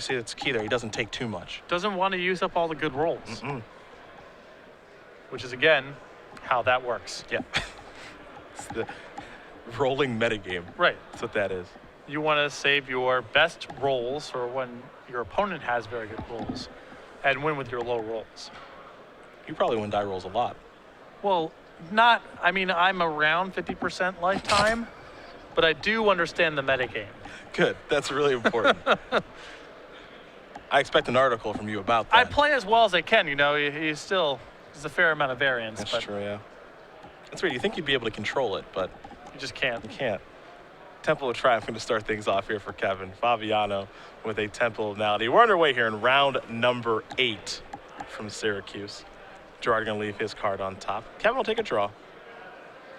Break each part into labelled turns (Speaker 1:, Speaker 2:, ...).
Speaker 1: You see, it's key there. He doesn't take too much.
Speaker 2: Doesn't want to use up all the good rolls.
Speaker 1: Mm-mm.
Speaker 2: Which is, again, how that works.
Speaker 1: Yeah. It's the rolling metagame.
Speaker 2: Right.
Speaker 1: That's what that is.
Speaker 2: You want to save your best rolls for when your opponent has very good rolls and win with your low rolls.
Speaker 1: You probably win die rolls a lot.
Speaker 2: Well, I'm around 50% lifetime, but I do understand the metagame.
Speaker 1: Good. That's really important. I expect an article from you about that.
Speaker 2: I play as well as I can, there's a fair amount of variance.
Speaker 1: That's true, yeah. That's weird. You think you'd be able to control it, but
Speaker 2: you just can't.
Speaker 1: You can't. Temple of Triumph going to start things off here for Kevin. Fabiano with a Temple of Malady. We're underway here in round number 8 from Syracuse. Gerard going to leave his card on top. Kevin will take a draw.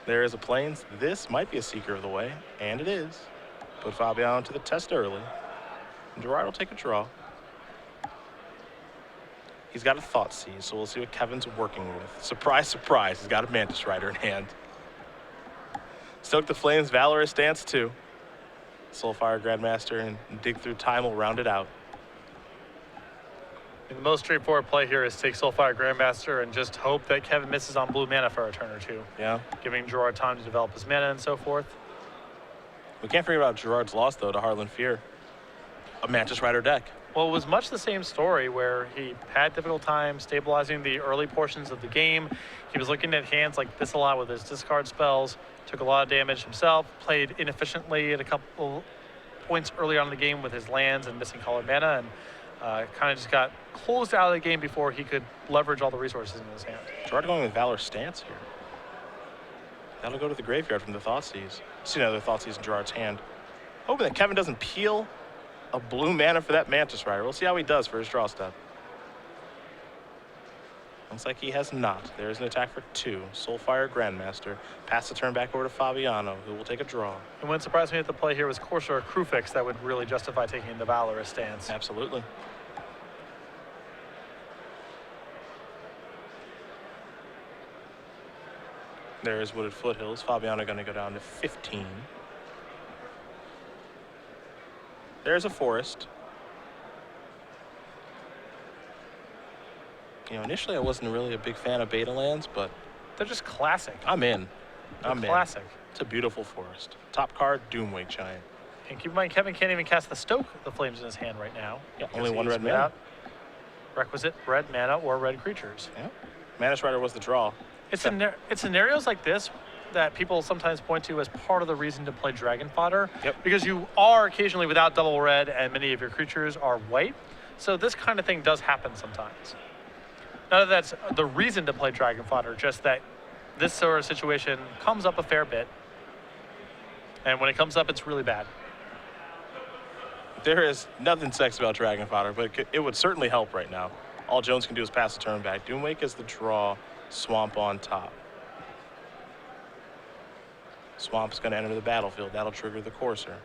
Speaker 1: There is a Plains. This might be a Seeker of the Way, and it is. Put Fabiano to the test early. And Gerard will take a draw. He's got a Thought Seize, so we'll see what Kevin's working with. Surprise, surprise, he's got a Mantis Rider in hand. Stoke the Flames, Valorous Dance 2. Soulfire Grandmaster and Dig Through Time will round it out.
Speaker 2: And the most straightforward play here is take Soulfire Grandmaster and just hope that Kevin misses on blue mana for a turn or two.
Speaker 1: Yeah.
Speaker 2: Giving Gerard time to develop his mana and so forth.
Speaker 1: We can't forget about Gerard's loss, though, to Heartland Fear. A Mantis Rider deck.
Speaker 2: Well, it was much the same story where he had difficult time stabilizing the early portions of the game. He was looking at hands like this a lot with his discard spells, took a lot of damage himself, played inefficiently at a couple points early on in the game with his lands and missing colored mana, and kind of just got closed out of the game before he could leverage all the resources in his hand.
Speaker 1: Gerard going with Valor Stance here. That'll go to the graveyard from the Thoughtseize. See another Thoughtseize in Gerard's hand. Hoping that Kevin doesn't peel a blue mana for that Mantis Rider. We'll see how he does for his draw step. Looks like he has not. There's an attack for 2. Soulfire Grandmaster. Pass the turn back over to Fabiano, who will take a draw.
Speaker 2: And what surprised me at the play here was Courser or Crewfix that would really justify taking the Valorous Stance.
Speaker 1: Absolutely. There's Wooded Foothills. Fabiano going to go down to 15. There's a Forest. Initially I wasn't really a big fan of Beta Lands, but
Speaker 2: they're just classic.
Speaker 1: I'm in.
Speaker 2: I'm classic.
Speaker 1: It's a beautiful forest. Top card, Doomwake Giant.
Speaker 2: And keep in mind, Kevin can't even cast the Stoke the Flames in his hand right now.
Speaker 1: Yeah, only one red mana.
Speaker 2: Requisite red mana or red creatures.
Speaker 1: Yeah. Mantis Rider was the draw.
Speaker 2: It's scenarios like this that people sometimes point to as part of the reason to play Dragon Fodder.
Speaker 1: Yep.
Speaker 2: Because you are occasionally without double red and many of your creatures are white. So this kind of thing does happen sometimes. None of that's the reason to play Dragon Fodder, just that this sort of situation comes up a fair bit. And when it comes up, it's really bad.
Speaker 1: There is nothing sexy about Dragon Fodder, but it would certainly help right now. All Jones can do is pass the turn back. Doomwake is the draw. Swamp on top. Swamp's going to enter the battlefield. That'll trigger the Courser.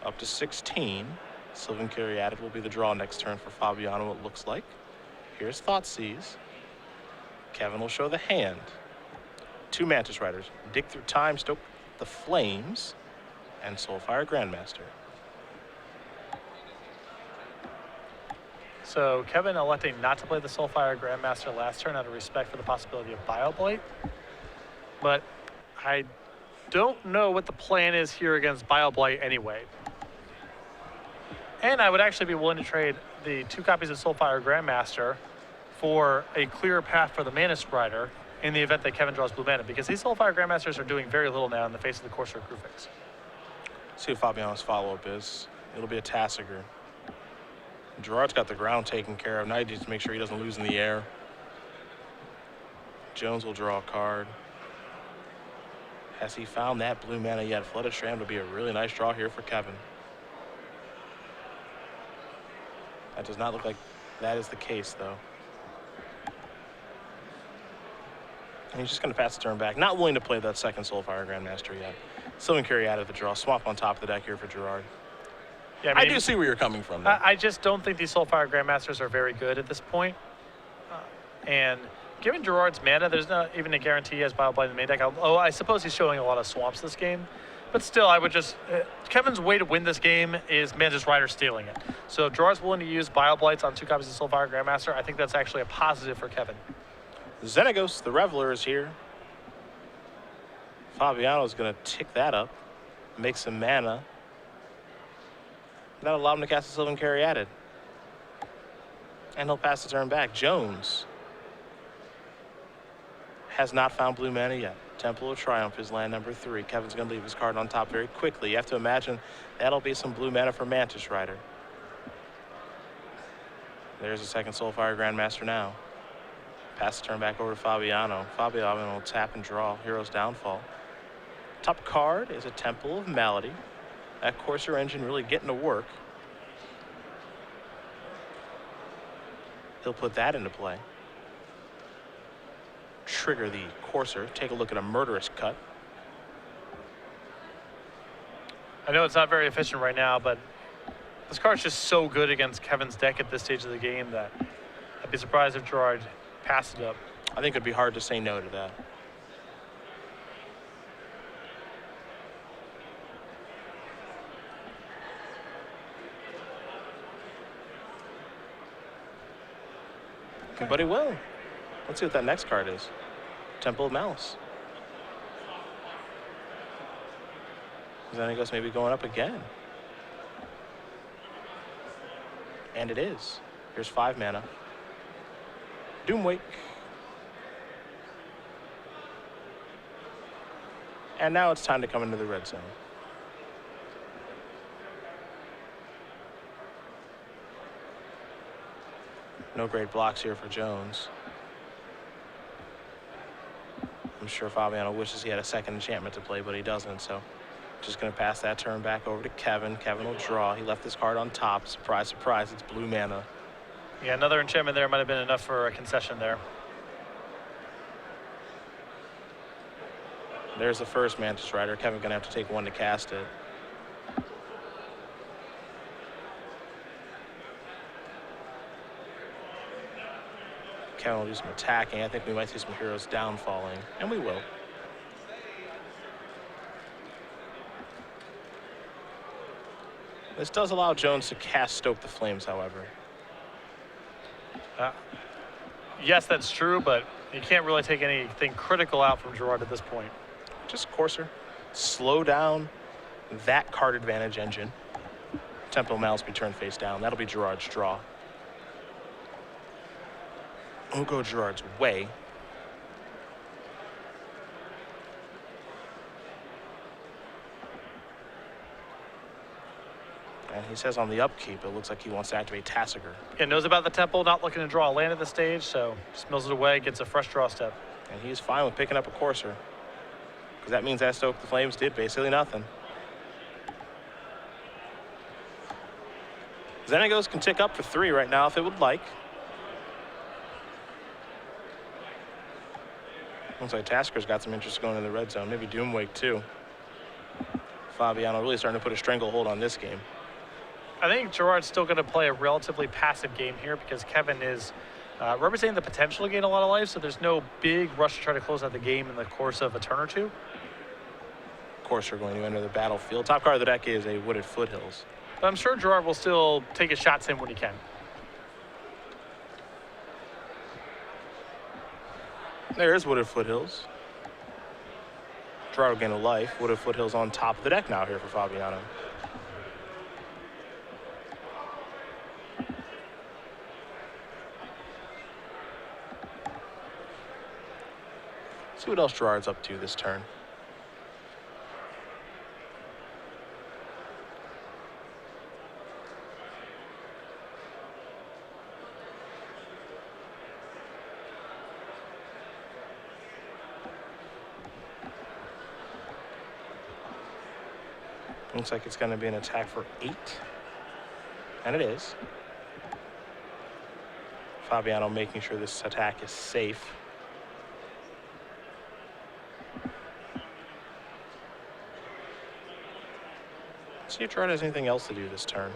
Speaker 1: Up to 16. Sylvan Caryatid will be the draw next turn for Fabiano, it looks like. Here's Thoughtseize. Kevin will show the hand. 2 Mantis Riders. Dig Through Time, Stoke the Flames, and Soulfire Grandmaster.
Speaker 2: So Kevin electing not to play the Soulfire Grandmaster last turn out of respect for the possibility of Bioblight. But I don't know what the plan is here against Bioblight anyway. And I would actually be willing to trade the 2 copies of Soulfire Grandmaster for a clearer path for the Mantis Rider in the event that Kevin draws blue mana, because these Soulfire Grandmasters are doing very little now in the face of the Courser Crewfix.
Speaker 1: See what Fabiano's follow-up is. It'll be a Tassiger. Gerard's got the ground taken care of. Now he needs to make sure he doesn't lose in the air. Jones will draw a card. Has he found that blue mana yet? Flooded Strand would be a really nice draw here for Kevin. That does not look like that is the case, though. And he's just going to pass the turn back. Not willing to play that second Soulfire Grandmaster yet. Sylvan Caryatid the draw. Swamp on top of the deck here for Gerard.
Speaker 2: Yeah,
Speaker 1: I do see where you're coming from, though.
Speaker 2: I just don't think these Soulfire Grandmasters are very good at this point. And given Gerard's mana, there's not even a guarantee he has Bioblight in the main deck. Although I suppose he's showing a lot of swamps this game. But still, I would just Kevin's way to win this game is Mantis Rider stealing it. So if Gerard's willing to use Bio Blights on 2 copies of Soulfire Grandmaster, I think that's actually a positive for Kevin.
Speaker 1: Xenagos, the Reveler, is here. Fabiano's going to tick that up, make some mana. That'll allow him to cast a Sylvan Caryatid. And he'll pass the turn back. Jones has not found blue mana yet. Temple of Triumph is land number 3. Kevin's going to leave his card on top very quickly. You have to imagine that'll be some blue mana for Mantis Rider. There's a second Soulfire Grandmaster now. Pass the turn back over to Fabiano. Fabiano will tap and draw. Hero's Downfall. Top card is a Temple of Malady. That Courser engine really getting to work. He'll put that into play. Trigger the Courser. Take a look at a Murderous Cut.
Speaker 2: I know it's not very efficient right now, but this card's just so good against Kevin's deck at this stage of the game that I'd be surprised if Gerard passed it up.
Speaker 1: I think it'd be hard to say no to that. But he will. Let's see what that next card is. Temple of Malice. Xenagos maybe going up again. And it is. Here's 5 mana. Doomwake. And now it's time to come into the red zone. No great blocks here for Jones. I'm sure Fabiano wishes he had a second enchantment to play, but he doesn't, so just going to pass that turn back over to Kevin. Kevin will draw. He left his card on top. Surprise, surprise, it's blue mana.
Speaker 2: Yeah, another enchantment there might have been enough for a concession there.
Speaker 1: There's the first Mantis Rider. Kevin going to have to take 1 to cast it. Kevin will do some attacking. I think we might see some heroes downfalling, and we will. This does allow Jones to cast Stoke the Flames, however.
Speaker 2: Yes, that's true, but you can't really take anything critical out from Gerard at this point.
Speaker 1: Just Courser. Slow down that card advantage engine. Temple Malice be turned face down. That'll be Gerard's draw. We'll go Gerard's way. And he says on the upkeep, it looks like he wants to activate Tassiger.
Speaker 2: Yeah, knows about the Temple, not looking to draw a land at this stage, so just mills it away, gets a fresh draw step.
Speaker 1: And he's fine with picking up a Courser, because that means that Stoke the Flames did basically nothing. Xenagos can tick up for 3 right now if it would like. Looks like Tassiger's got some interest going in the red zone. Maybe Doomwake too. Fabiano really starting to put a stranglehold on this game.
Speaker 2: I think Gerard's still going to play a relatively passive game here because Kevin is representing the potential to gain a lot of life, so there's no big rush to try to close out the game in the course of a turn or two.
Speaker 1: Of course, we're going to enter the battlefield. Top card of the deck is a Wooded Foothills.
Speaker 2: But I'm sure Gerard will still take his shots in when he can.
Speaker 1: There's Wooded Foothills. Gerard will gain a life. Wooded Foothills on top of the deck now here for Fabiano. See what else Gerard's up to this turn. Looks like it's going to be an attack for 8. And it is. Fabiano making sure this attack is safe. See if Gerard has anything else to do this turn.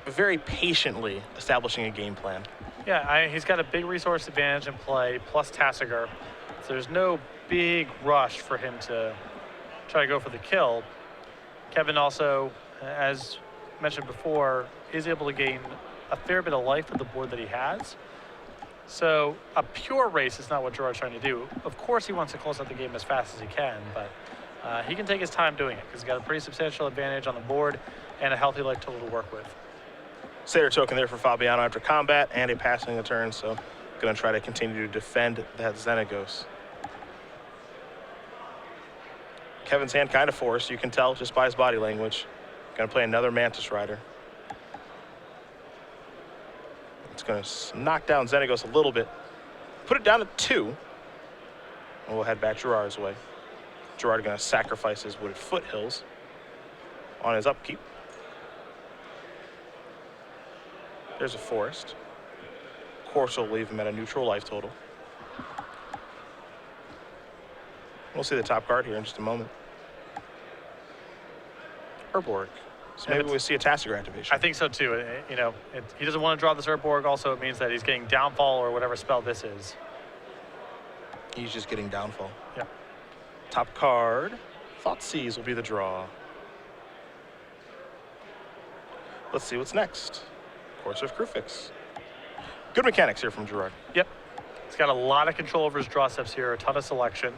Speaker 1: Very patiently establishing a game plan.
Speaker 2: Yeah, he's got a big resource advantage in play, plus Tassiger. So there's no big rush for him to try to go for the kill. Kevin also, as mentioned before, is able to gain a fair bit of life with the board that he has. So a pure race is not what Gerard's trying to do. Of course, he wants to close out the game as fast as he can, but he can take his time doing it because he's got a pretty substantial advantage on the board and a healthy life total to work with.
Speaker 1: Satyr token there for Fabiano after combat and a passing a turn, so going to try to continue to defend that Xenagos. Kevin's hand kind of forced, you can tell just by his body language. Going to play another Mantis Rider. It's going to knock down Xenagos a little bit. Put it down to 2. And we'll head back Gerard's way. Gerard going to sacrifice his Wooded Foothills on his upkeep. There's a forest. Of course, we'll leave him at a neutral life total. We'll see the top card here in just a moment. Urborg. So maybe we see a Tassiger activation.
Speaker 2: I think so too. You know, he doesn't want to draw this Urborg. Also, it means that he's getting Downfall or whatever spell this is.
Speaker 1: He's just getting Downfall.
Speaker 2: Yeah.
Speaker 1: Top card. Thoughtseize will be the draw. Let's see what's next. Course of Krufix. Good mechanics here from Gerard.
Speaker 2: Yep. He's got a lot of control over his draw steps here, a ton of selection,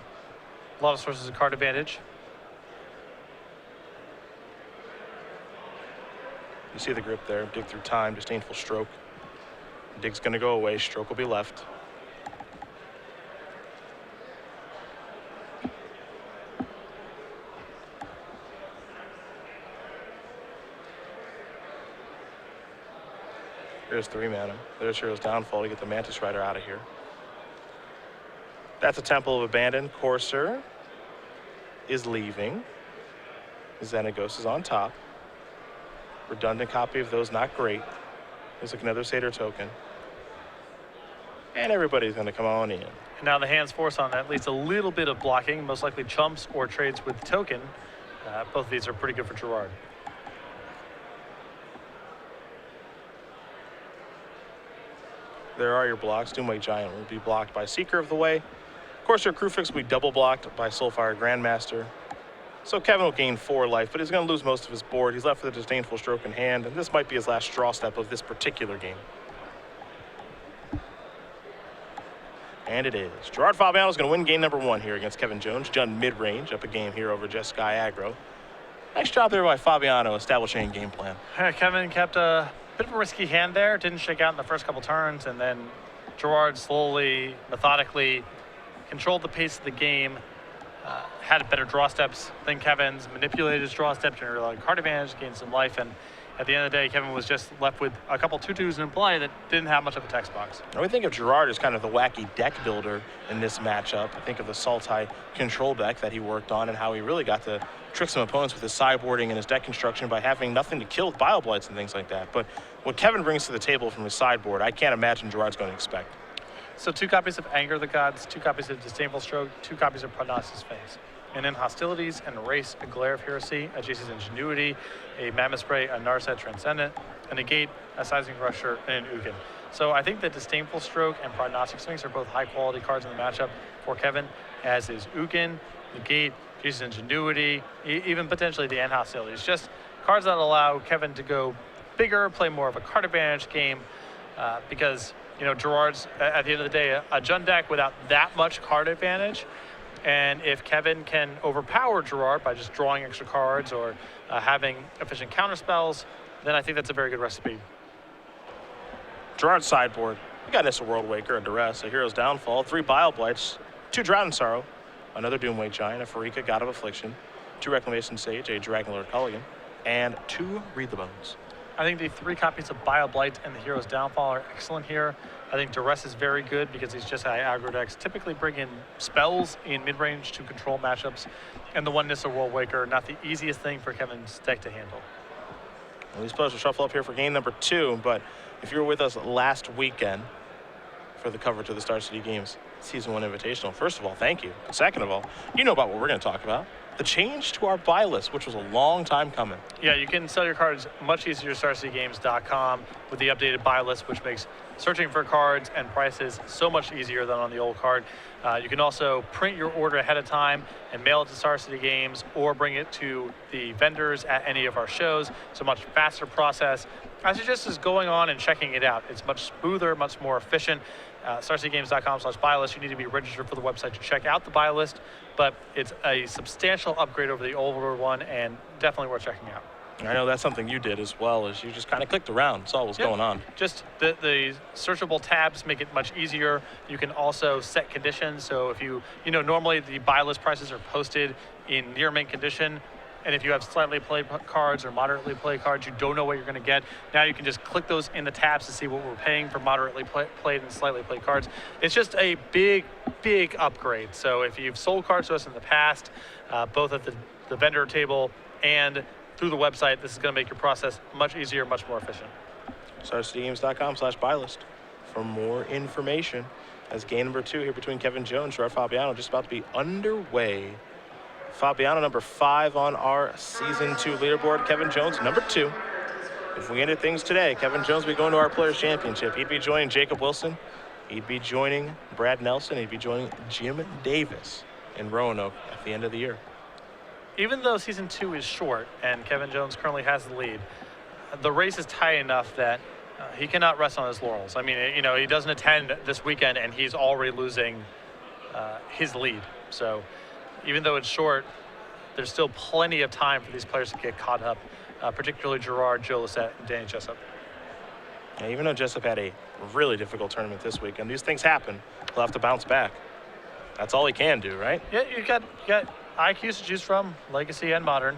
Speaker 2: a lot of sources of card advantage.
Speaker 1: You see the grip there. Dig through time, Disdainful Stroke. Dig's going to go away. Stroke will be left. There's 3 mana. There's Hero's Downfall to get the Mantis Rider out of here. That's a Temple of Abandon. Courser is leaving. Xenagos is on top. Redundant copy of those, not great. There's like another Satyr token. And everybody's going to come on in.
Speaker 2: And now the hand's force on that leads a little bit of blocking, most likely chumps or trades with the token. Both of these are pretty good for Gerard.
Speaker 1: There are your blocks. Doomwake Giant will be blocked by Seeker of the Way. Of course, your Krufix will be double blocked by Soulfire Grandmaster. So Kevin will gain 4 life, but he's going to lose most of his board. He's left with a Disdainful Stroke in hand, and this might be his last draw step of this particular game. And it is. Gerard Fabiano is going to win game number 1 here against Kevin Jones. Done mid-range, up a game here over Just Sky Aggro. Nice job there by Fabiano establishing a game plan.
Speaker 2: Kevin kept a bit of a risky hand there. Didn't shake out in the first couple turns, and then Gerard slowly, methodically controlled the pace of the game. Had better draw steps than Kevin's, manipulated his draw steps, generated a lot of card advantage, gained some life, and at the end of the day, Kevin was just left with a couple 2/2s in play that didn't have much of a text box.
Speaker 1: I would think of Gerard as kind of the wacky deck builder in this matchup. I think of the Sultai control deck that he worked on and how he really got to trick some opponents with his sideboarding and his deck construction by having nothing to kill with Bile Blights and things like that. But what Kevin brings to the table from his sideboard, I can't imagine Gerard's going to expect.
Speaker 2: So 2 copies of Anger of the Gods, 2 copies of Disdainful Stroke, 2 copies of Prognosis Phase. And then Hostilities and Erase, a Glare of Heresy, a Jace's Ingenuity, a Mammoth Spray, a Narset Transcendent, a Negate, a Sizing Rusher, and an Ugin. So I think that Disdainful Stroke and Prognostic Swings are both high-quality cards in the matchup for Kevin, as is Ugin, Negate, Jace's Ingenuity, even potentially the End Hostilities. Just cards that allow Kevin to go bigger, play more of a card advantage game, because, you know, Gerard's, at the end of the day, a Jund deck without that much card advantage. And if Kevin can overpower Gerard by just drawing extra cards or having efficient counter spells, then I think that's a very good recipe.
Speaker 1: Gerard's sideboard. We got Nissa Worldwaker, a Duress, a Hero's Downfall, 3 Bile Blights, 2 Drought and Sorrow, another Doomwake Giant, a Farika, God of Affliction, 2 Reclamation Sage, a Dragonlord Culligan, and 2 Read the Bones.
Speaker 2: I think the 3 copies of Bile Blight and the Hero's Downfall are excellent here. I think Duress is very good because these just high aggro decks typically bring in spells in mid-range to control matchups, and the 1 Nissa Worldwaker, not the easiest thing for Kevin's deck to handle.
Speaker 1: Well, these players will shuffle up here for game number 2, but if you were with us last weekend for the coverage of the Star City Games Season 1 Invitational, first of all, thank you. Second of all, you know about what we're going to talk about. the change to our buy list, which was a long time coming.
Speaker 2: Yeah, you can sell your cards much easier at StarCityGames.com with the updated buy list, which makes searching for cards and prices so much easier than on the old card. You can also print your order ahead of time and mail it to Star City Games or bring it to the vendors at any of our shows. It's a much faster process. I suggest just going on and checking it out. It's much smoother, much more efficient. StarCityGames.com/buy list. You need to be registered for the website to check out the buy list, but it's a substantial upgrade over the older one and definitely worth checking out.
Speaker 1: I know that's something you did as well, as you just kind of clicked around, saw what was going on.
Speaker 2: Just the searchable tabs make it much easier. You can also set conditions. So if you normally the buy list prices are posted in near mint condition. And if you have slightly played cards or moderately played cards, you don't know what you're going to get. Now you can just click those in the tabs to see what we're paying for moderately played and slightly played cards. It's just a big, big upgrade. So if you've sold cards to us in the past, both at the vendor table and through the website, this is going to make your process much easier, much more efficient.
Speaker 1: StarCityGames.com/buy list for more information. As game number 2 here between Kevin Jones, Gerard Fabiano, just about to be underway. Fabiano, number 5 on our Season 2 leaderboard. Kevin Jones, number 2. If we ended things today, Kevin Jones would be going to our Players' Championship. He'd be joining Jacob Wilson. He'd be joining Brad Nelson. He'd be joining Jim Davis in Roanoke at the end of the year.
Speaker 2: Even though Season 2 is short and Kevin Jones currently has the lead, the race is tight enough that he cannot rest on his laurels. I mean, he doesn't attend this weekend and he's already losing his lead. So even though it's short, there's still plenty of time for these players to get caught up, particularly Gerard, Joe Lissette, and Danny Jessup.
Speaker 1: Yeah, even though Jessup had a really difficult tournament this week, and these things happen, he'll have to bounce back. That's all he can do, right?
Speaker 2: Yeah, you got IQs to choose from, Legacy and Modern.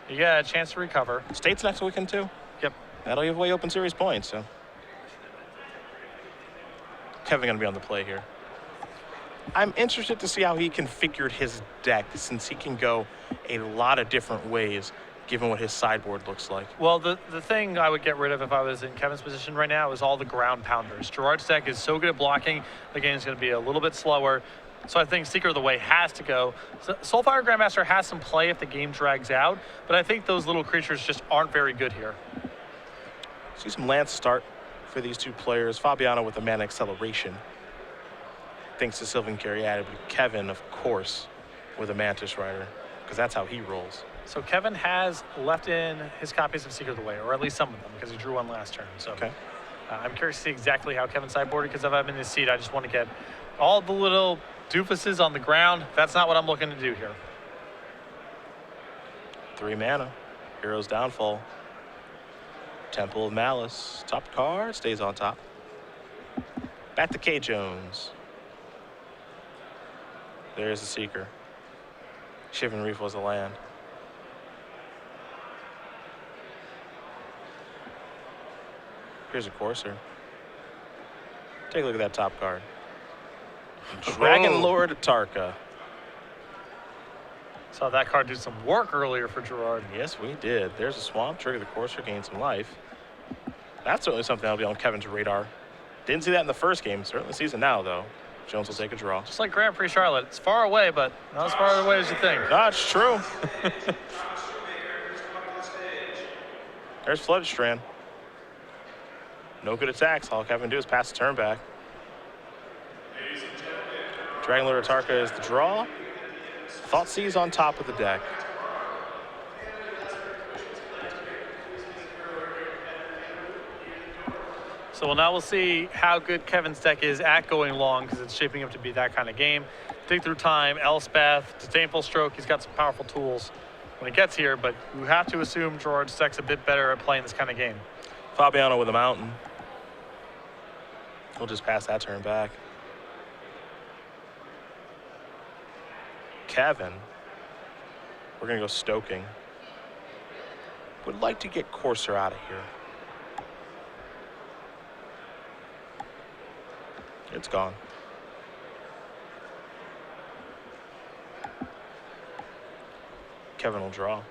Speaker 2: You got a chance to recover.
Speaker 1: State's next weekend, too.
Speaker 2: Yep.
Speaker 1: That'll give away Open Series points, so. Kevin going to be on the play here. I'm interested to see how he configured his deck, since he can go a lot of different ways given what his sideboard looks like.
Speaker 2: Well, the thing I would get rid of if I was in Kevin's position right now is all the ground pounders. Gerard's deck is so good at blocking, the game's going to be a little bit slower. So I think Seeker of the Way has to go. Soulfire Grandmaster has some play if the game drags out, but I think those little creatures just aren't very good here.
Speaker 1: See some land start for these two players. Fabiano with a mana acceleration, thanks to Sylvan Caryatid, but Kevin, of course, with a Mantis Rider, because that's how he rolls.
Speaker 2: So Kevin has left in his copies of Seeker of the Way, or at least some of them, because he drew one last turn. So
Speaker 1: okay.
Speaker 2: I'm curious to see exactly how Kevin's sideboarded, because if I'm in this seat, I just want to get all the little doofuses on the ground. That's not what I'm looking to do here.
Speaker 1: 3 mana, Hero's Downfall, Temple of Malice, top card, stays on top. Back to K. Jones. There's the Seeker. Shivering Reef was the land. Here's a Courser. Take a look at that top card. Dragon Lord Tarka.
Speaker 2: Saw that card do some work earlier for Gerard.
Speaker 1: Yes, we did. There's a Swamp, trigger the Courser, gain some life. That's certainly something that'll be on Kevin's radar. Didn't see that in the first game. Certainly sees it now, though. Jones will take a draw.
Speaker 2: Just like Grand Prix Charlotte. It's far away, but not as far away as you think.
Speaker 1: That's true. There's Flooded Strand. No good attacks. All Kevin do is pass the turn back. Dragon Lord Tarka is the draw. Thoughtseize on top of the deck.
Speaker 2: So now we'll see how good Kevin's deck is at going long, because it's shaping up to be that kind of game. Dig Through Time, Elspeth, Disdainful Stroke. He's got some powerful tools when it gets here, but you have to assume Gerard's deck's a bit better at playing this kind of game.
Speaker 1: Fabiano with a Mountain. He'll just pass that turn back. Kevin, we're going to go Stoking. Would like to get Courser out of here. It's gone. Kevin will draw.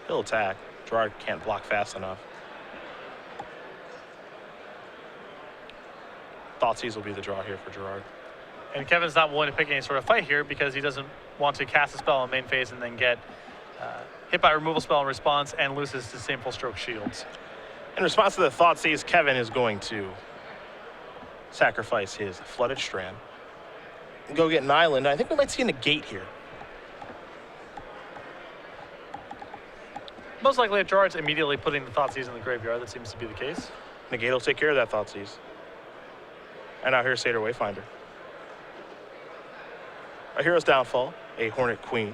Speaker 1: He'll attack. Gerard can't block fast enough. Thoughtseize will be the draw here for Gerard.
Speaker 2: And Kevin's not willing to pick any sort of fight here because he doesn't want to cast a spell on main phase and then get hit by a removal spell in response and loses Disdainful Stroke shields.
Speaker 1: In response to the Thoughtseize, Kevin is going to sacrifice his Flooded Strand. Go get an island. I think we might see a negate here.
Speaker 2: Most likely, if Gerard's immediately putting the Thoughtseize in the graveyard, that seems to be the case.
Speaker 1: Negate will take care of that Thoughtseize. And now here's Satyr Wayfinder. A Hero's Downfall, a Hornet Queen,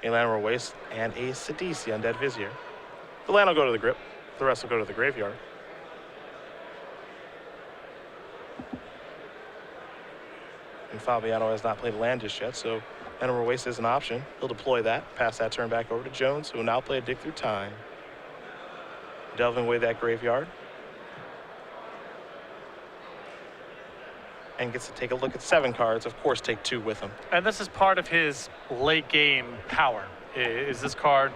Speaker 1: a Llanowar Waste, and a Sidisi Undead Vizier. The land will go to the grip. The rest will go to the graveyard. And Fabiano has not played a land just yet, so Llanowar Waste is an option. He'll deploy that, pass that turn back over to Jones, who will now play a Dig Through Time. Delving away that graveyard. And gets to take a look at 7 cards, of course take 2 with him.
Speaker 2: And this is part of his late game power, is this card,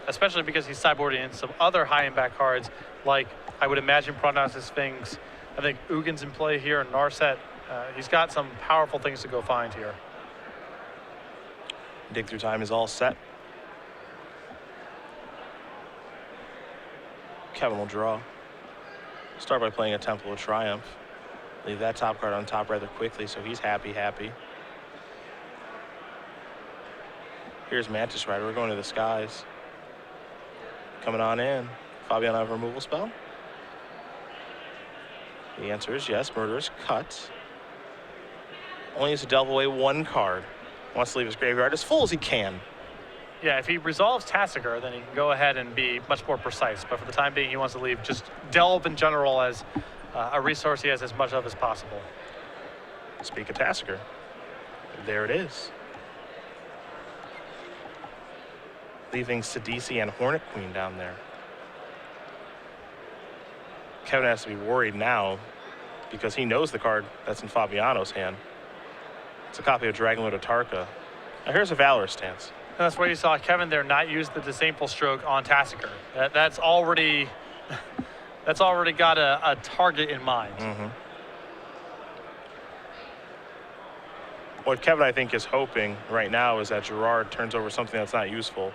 Speaker 2: especially because he's sideboarding in some other high impact cards, like I would imagine Prognosis Sphinx. I think Ugin's in play here, and Narset. He's got some powerful things to go find here.
Speaker 1: Dig Through Time is all set. Kevin will draw. Start by playing a Temple of Triumph. Leave that top card on top rather quickly, so he's happy. Here's Mantis Rider. We're going to the skies. Coming on in. Fabiano have a removal spell? The answer is yes. Murderous Cut. Only needs to delve away 1 card. Wants to leave his graveyard as full as he can.
Speaker 2: Yeah, if he resolves Tasigur, then he can go ahead and be much more precise. But for the time being, he wants to leave just delve in general as a resource he has as much of as possible.
Speaker 1: Speak of Tasigur. There it is. Leaving Sidisi and Hornet Queen down there. Kevin has to be worried now because he knows the card that's in Fabiano's hand. It's a copy of Dragonlord Atarka. Now here's a Valorous Stance.
Speaker 2: And that's where you saw Kevin there not use the Disdainful Stroke on Tasigur. That's already got a target in mind.
Speaker 1: Mm-hmm. What Kevin, I think, is hoping right now is that Gerard turns over something that's not useful.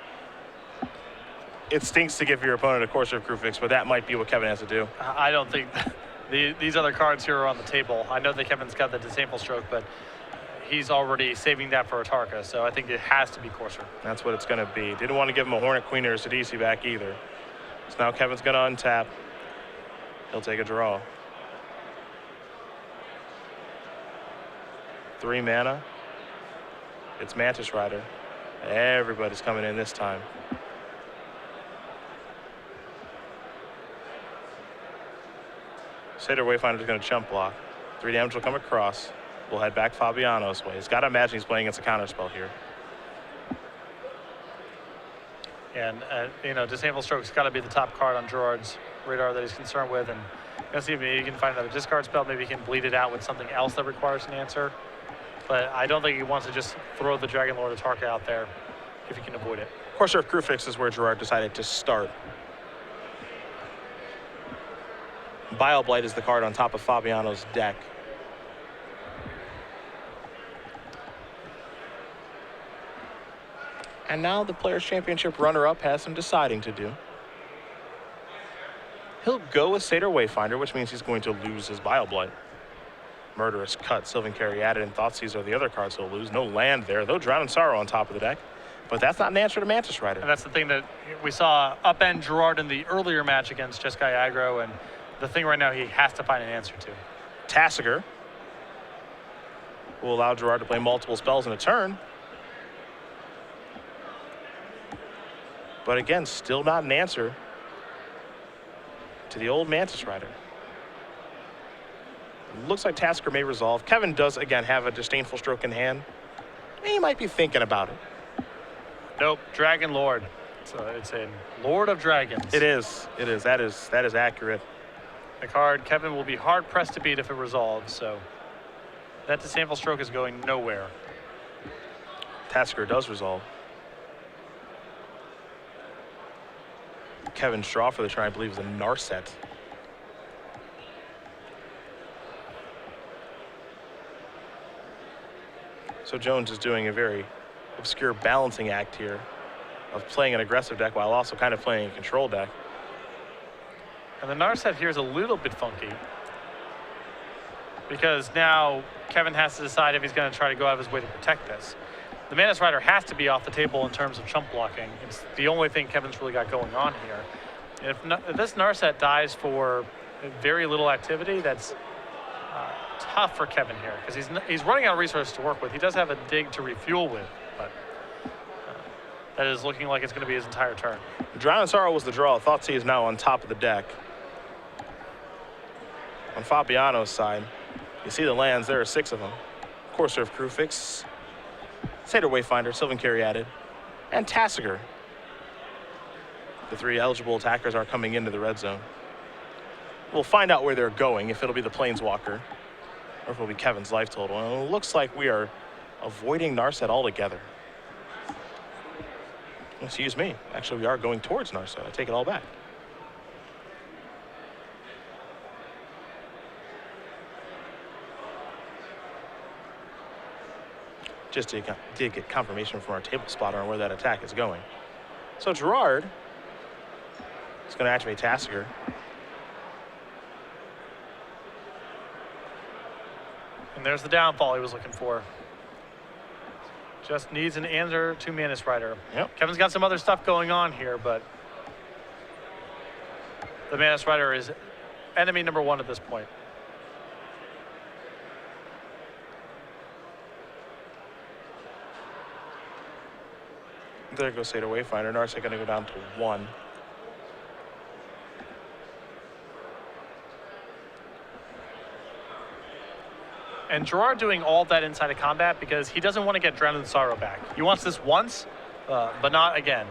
Speaker 1: It stinks to give your opponent a Corsair Crucifix, but that might be what Kevin has to do.
Speaker 2: I don't think these other cards here are on the table. I know that Kevin's got the Disdainful Stroke, but he's already saving that for Atarka, so I think it has to be Corsair.
Speaker 1: That's what it's going to be. Didn't want to give him a Hornet Queen or a Sidisi back either. So now Kevin's going to untap. He'll take a draw. 3 mana. It's Mantis Rider. Everybody's coming in this time. Satyr Wayfinder is going to chump block. 3 damage will come across. We'll head back Fabiano's way. He's got to imagine he's playing against a counterspell here.
Speaker 2: And, Disdainful Stroke's got to be the top card on Gerard's radar that he's concerned with. And let's see if maybe he can find another discard spell. Maybe he can bleed it out with something else that requires an answer. But I don't think he wants to just throw the Dragonlord Atarka out there if he can avoid it.
Speaker 1: Corsair Crucifix is where Gerard decided to start. Bile-Blight is the card on top of Fabiano's deck. And now the Players' Championship runner-up has some deciding to do. He'll go with Satyr Wayfinder, which means he's going to lose his Bile-Blight. Murderous Cut, Sylvan Caryatid, and Thoughtseize are the other cards he'll lose. No land there, though Drown in Sorrow on top of the deck. But that's not an answer to Mantis Rider.
Speaker 2: And that's the thing that we saw upend Gerard in the earlier match against Jeskai Aggro, and the thing right now he has to find an answer to.
Speaker 1: Tasigur will allow Gerard to play multiple spells in a turn. But again, still not an answer to the old Mantis Rider. Looks like Tasigur may resolve. Kevin does, again, have a Disdainful Stroke in hand. He might be thinking about it.
Speaker 2: Nope, Dragon Lord. It's a Lord of Dragons.
Speaker 1: It is. That is accurate.
Speaker 2: The card Kevin will be hard-pressed to beat if it resolves, so that Disdainful Stroke is going nowhere.
Speaker 1: Tasigur does resolve. Kevin's draw for the turn, I believe, is a Narset. So Jones is doing a very obscure balancing act here of playing an aggressive deck while also kind of playing a control deck.
Speaker 2: And the Narset here is a little bit funky because now Kevin has to decide if he's going to try to go out of his way to protect this. The Mantis Rider has to be off the table in terms of chump blocking. It's the only thing Kevin's really got going on here. And if this Narset dies for very little activity, that's tough for Kevin here because he's running out of resources to work with. He does have a dig to refuel with, but that is looking like it's going to be his entire turn.
Speaker 1: Drowning Sorrow was the draw. Thoughtsea is now on top of the deck. On Fabiano's side, you see the lands. There are 6 of them. Core Surf Crew Fix, Satyr Wayfinder, Sylvan Caryatid, and Tassiger. The 3 eligible attackers are coming into the red zone. We'll find out where they're going, if it'll be the Planeswalker or if it'll be Kevin's life total. And it looks like we are avoiding Narset altogether. Excuse me. Actually, we are going towards Narset. I take it all back. Just did get confirmation from our table spotter on where that attack is going. So Gerard is going to activate Tassiger.
Speaker 2: And there's the downfall he was looking for. Just needs an answer to Mantis Rider.
Speaker 1: Yep.
Speaker 2: Kevin's got some other stuff going on here, but the Mantis Rider is enemy number 1 at this point.
Speaker 1: There goes Satyr Wayfinder. Narset going to go down to 1.
Speaker 2: And Gerard doing all that inside of combat because he doesn't want to get Drowning Sorrow back. He wants this once, but not again.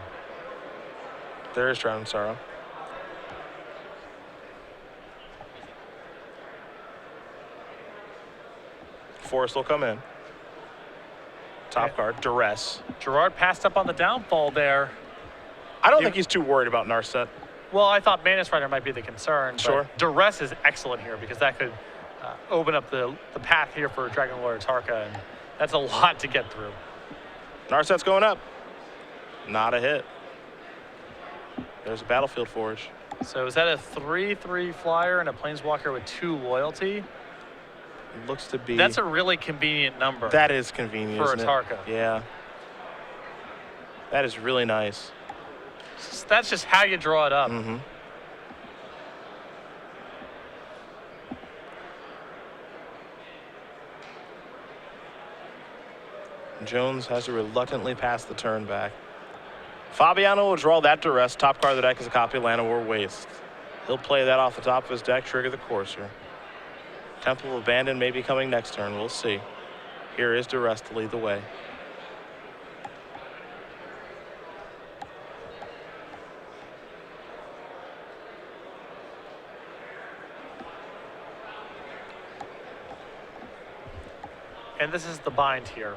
Speaker 1: There is Drowning Sorrow. Forest will come in. Top card, Duress.
Speaker 2: Gerard passed up on the downfall there.
Speaker 1: I don't think he's too worried about Narset.
Speaker 2: Well, I thought Mantis Rider might be the concern.
Speaker 1: Sure.
Speaker 2: But Duress is excellent here because that could open up the path here for Dragon Lord Tarka, and that's a lot to get through.
Speaker 1: Narset's going up. Not a hit. There's a Battlefield Forge.
Speaker 2: So is that a 3/3 flyer and a Planeswalker with 2 loyalty?
Speaker 1: It looks to be.
Speaker 2: That's a really convenient number.
Speaker 1: That is convenient
Speaker 2: for a
Speaker 1: isn't
Speaker 2: Tarka.
Speaker 1: It? Yeah. That is really nice.
Speaker 2: That's just how you draw it up.
Speaker 1: Mm-hmm. Jones has to reluctantly pass the turn back. Fabiano will draw that Duress. Top card of the deck is a copy of Llanowar Waste. He'll play that off the top of his deck, trigger the Courser. Temple of Abandon may be coming next turn. We'll see. Here is Duress to lead the way.
Speaker 2: And this is the bind here.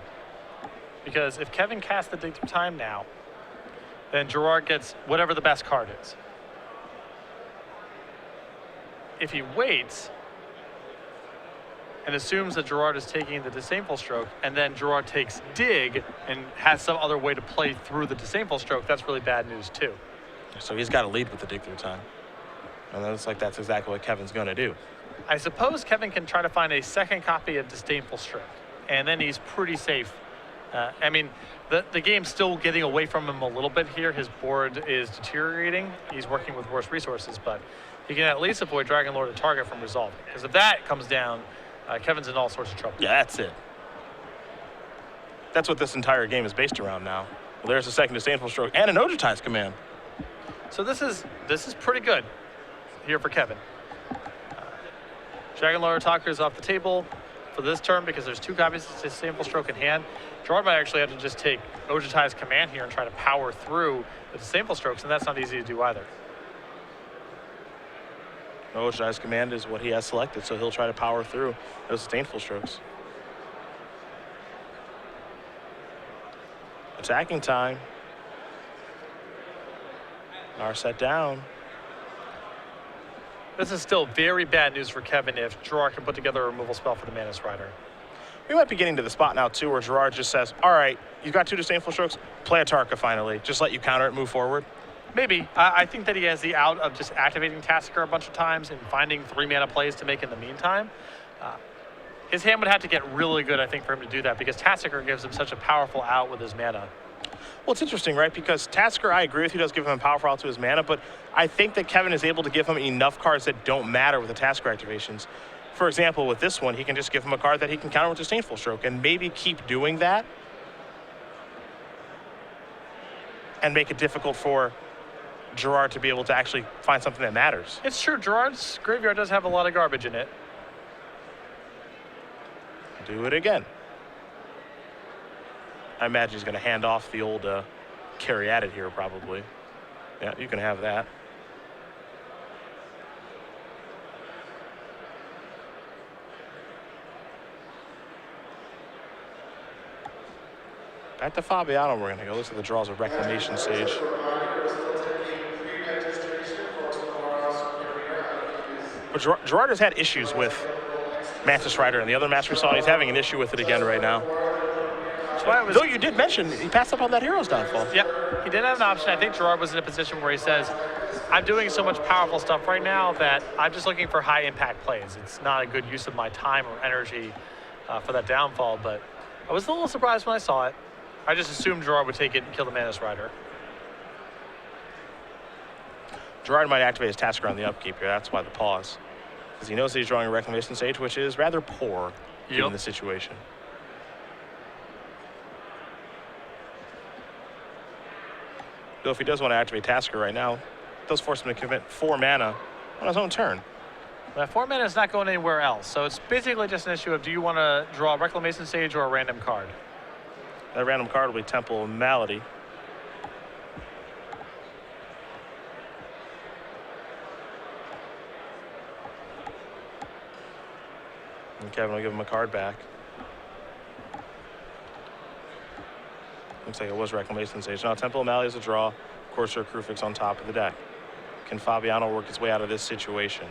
Speaker 2: Because if Kevin casts the Dig Through Time now, then Gerard gets whatever the best card is. If he waits and assumes that Gerard is taking the Disdainful Stroke, and then Gerard takes Dig and has some other way to play through the Disdainful Stroke, that's really bad news too.
Speaker 1: So he's got to lead with the Dig Through Time. And that's exactly what Kevin's going to do.
Speaker 2: I suppose Kevin can try to find a second copy of Disdainful Stroke, and then he's pretty safe. I mean, the game's still getting away from him a little bit here. His board is deteriorating. He's working with worse resources, but he can at least avoid Dragon Lord and Target from resolving. Because if that comes down, Kevin's in all sorts of trouble.
Speaker 1: Yeah, that's it. That's what this entire game is based around now. Well, there's a second Disdainful Stroke and an Ojutai's Command.
Speaker 2: So this is pretty good here for Kevin. Dragon Lord Talker is off the table for this turn because there's 2 copies of Disdainful Stroke in hand. Gerard might actually have to just take Ojutai's Command here and try to power through the Disdainful Strokes, and that's not easy to do either.
Speaker 1: Ojutai's Command is what he has selected, so he'll try to power through those Disdainful Strokes. Attacking time. Narset down.
Speaker 2: This is still very bad news for Kevin if Gerard can put together a removal spell for the Mantis Rider.
Speaker 1: We might be getting to the spot now, too, where Gerard just says, all right, you've got 2 disdainful strokes, play a Tarka finally. Just let you counter it, move forward.
Speaker 2: Maybe. I think that he has the out of just activating Tasker a bunch of times and finding 3-mana plays to make in the meantime. His hand would have to get really good, I think, for him to do that because Tasker gives him such a powerful out with his mana.
Speaker 1: Well, it's interesting, right? Because Tasker, I agree with you, does give him a powerful out to his mana, but I think that Kevin is able to give him enough cards that don't matter with the Tasker activations. For example, with this one, he can just give him a card that he can counter with Disdainful Stroke and maybe keep doing that and make it difficult for Gerard to be able to actually find something that matters.
Speaker 2: It's true. Gerard's graveyard does have a lot of garbage in it.
Speaker 1: Do it again. I imagine he's going to hand off the old carry at it here, probably. Yeah, you can have that. Back to Fabiano, we're going to go. Looks like the draws of Reclamation Sage. But Gerard has had issues with Mantis Rider, and the other match we saw, he's having an issue with it again right now. Though you did mention he passed up on that Hero's Downfall.
Speaker 2: Yep, he did have an option. I think Gerard was in a position where he says, I'm doing so much powerful stuff right now that I'm just looking for high impact plays. It's not a good use of my time or energy for that downfall, but I was a little surprised when I saw it. I just assumed Gerard would take it and kill the Mantis Rider.
Speaker 1: Gerard might activate his Tasker on the upkeep here. That's why the pause. Because he knows that he's drawing a Reclamation Sage, which is rather poor given the situation. Though if he does want to activate Tasker right now, it does force him to commit 4 mana on his own turn.
Speaker 2: That 4 mana is not going anywhere else. So it's basically just an issue of, do you want to draw a Reclamation Sage or a random card?
Speaker 1: That random card will be Temple of Malady. And Kevin will give him a card back. Looks like it was Reclamation Sage. Now Temple of Malady is a draw. Corsair Krufix on top of the deck. Can Fabiano work his way out of this situation?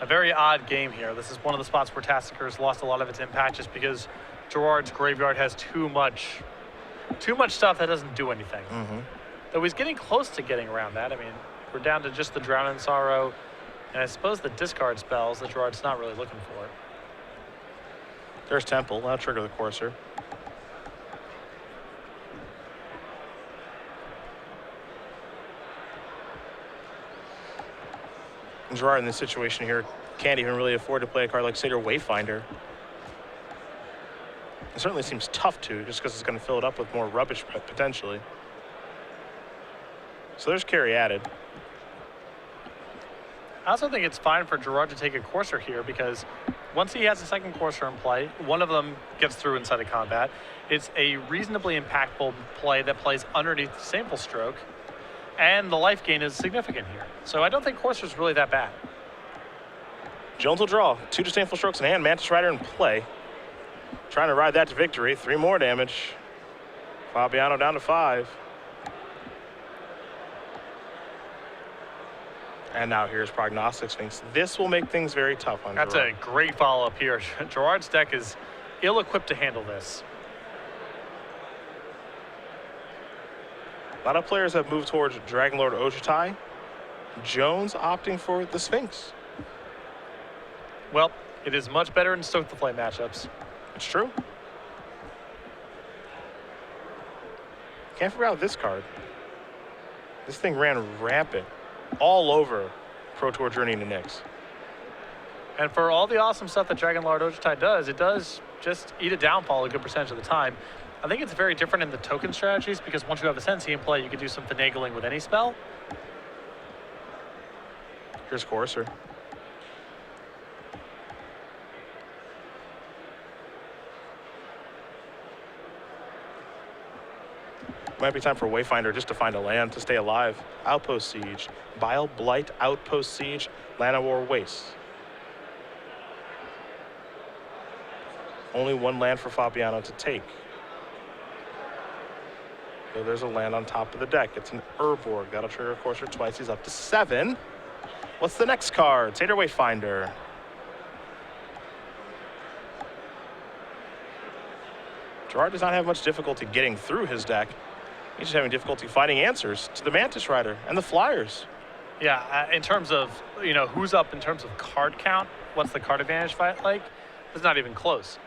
Speaker 2: A very odd game here. This is one of the spots where Tasker's lost a lot of its impact just because Gerard's graveyard has too much stuff that doesn't do anything. Though he's getting close to getting around that. I mean, we're down to just the Drown in Sorrow, and I suppose the discard spells that Gerard's not really looking for.
Speaker 1: There's Temple. That'll trigger the Corsair. Gerard in this situation here can't even really afford to play a card like Satyr Wayfinder. It certainly seems tough to, just because it's going to fill it up with more rubbish potentially. So there's carry added.
Speaker 2: I also think it's fine for Gerard to take a Corsair here because once he has a second Corsair in play, one of them gets through inside of combat. It's a reasonably impactful play that plays underneath the Disdainful Stroke, and the life gain is significant here. So I don't think Corsair's really that bad.
Speaker 1: Jones will draw. 2 Disdainful Strokes in hand. Mantis Rider in play. Trying to ride that to victory. 3 more damage. Fabiano down to 5. And now here's Prognostic Sphinx. This will make things very tough on Gerard.
Speaker 2: That's a great follow-up here. Gerard's deck is ill-equipped to handle this.
Speaker 1: A lot of players have moved towards Dragonlord Ojutai. Jones opting for the Sphinx.
Speaker 2: Well, it is much better in Stoke the Flame matchups.
Speaker 1: It's true. Can't figure out this card. This thing ran rampant all over Pro Tour Journey to Nyx.
Speaker 2: And for all the awesome stuff that Dragonlord Ojutai does, it does just eat a downfall a good percentage of the time. I think it's very different in the token strategies because once you have a Sensi in play, you can do some finagling with any spell.
Speaker 1: Here's Corsair. Might be time for Wayfinder just to find a land to stay alive. Outpost Siege, Bile Blight, Outpost Siege, Llanowar Waste. Only one land for Fabiano to take. So there's a land on top of the deck. It's an Urborg. That'll trigger a Courser twice. He's up to 7. What's the next card? Satyr Wayfinder. Gerard does not have much difficulty getting through his deck. He's just having difficulty finding answers to the Mantis Rider and the Flyers.
Speaker 2: Yeah, in terms of, who's up in terms of card count, what's the card advantage fight like? It's not even close.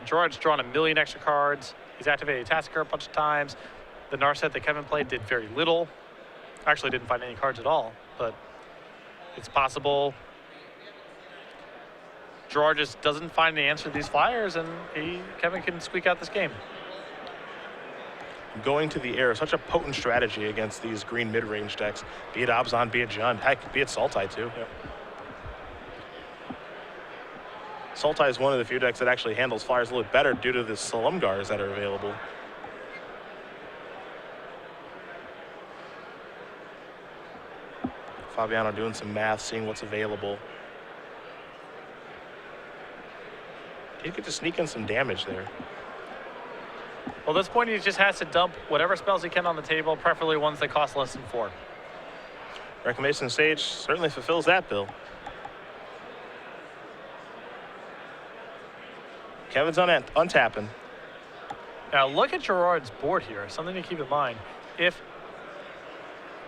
Speaker 2: Gerard's drawn 1 million extra cards. He's activated Tasker a bunch of times. The Narset that Kevin played did very little. Actually didn't find any cards at all, but it's possible Gerard just doesn't find the answer to these Flyers, and Kevin can squeak out this game.
Speaker 1: Going to the air is such a potent strategy against these green mid-range decks, be it Abzan, be it Jund, heck, be it Sultai too.
Speaker 2: Yep.
Speaker 1: Sultai is one of the few decks that actually handles Flyers a little bit better due to the Salumgars that are available. Fabiano doing some math, seeing what's available. He could just sneak in some damage there.
Speaker 2: Well, at this point, he just has to dump whatever spells he can on the table, preferably ones that cost less than 4.
Speaker 1: Reclamation Sage certainly fulfills that bill. Kevin's untapping.
Speaker 2: Now, look at Gerard's board here. Something to keep in mind. If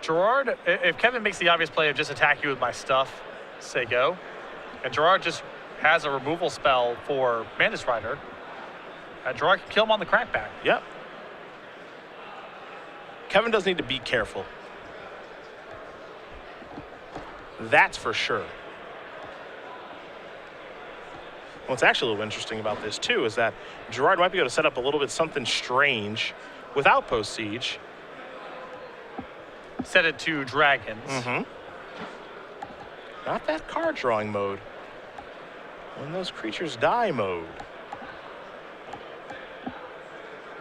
Speaker 2: Kevin makes the obvious play of just attack you with my stuff, say go, and Gerard just has a removal spell for Mantis Rider, Gerard can kill him on the crackback.
Speaker 1: Yep. Kevin does need to be careful. That's for sure. What's actually a little interesting about this too is that Gerard might be able to set up a little bit something strange with Outpost Siege.
Speaker 2: Set it to dragons.
Speaker 1: Mm-hmm. Not that card drawing mode. When those creatures die mode.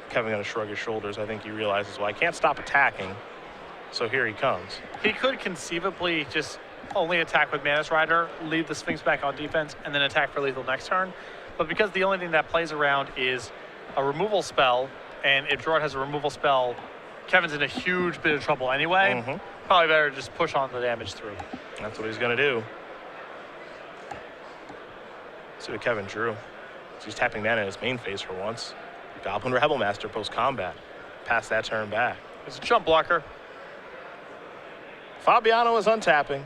Speaker 1: Kevin gonna shrug his shoulders. I think he realizes, well, I can't stop attacking, so here he comes.
Speaker 2: He could conceivably just only attack with Mantis Rider, leave the Sphinx back on defense, and then attack for lethal next turn. But because the only thing that plays around is a removal spell, and if Gerard has a removal spell, Kevin's in a huge bit of trouble anyway.
Speaker 1: Mm-hmm.
Speaker 2: Probably better just push on the damage through.
Speaker 1: That's what he's gonna do. See what Kevin drew. So he's tapping mana in his main phase for once. Goblin Rebel Master post-combat. Pass that turn back.
Speaker 2: It's a jump blocker.
Speaker 1: Fabiano is untapping.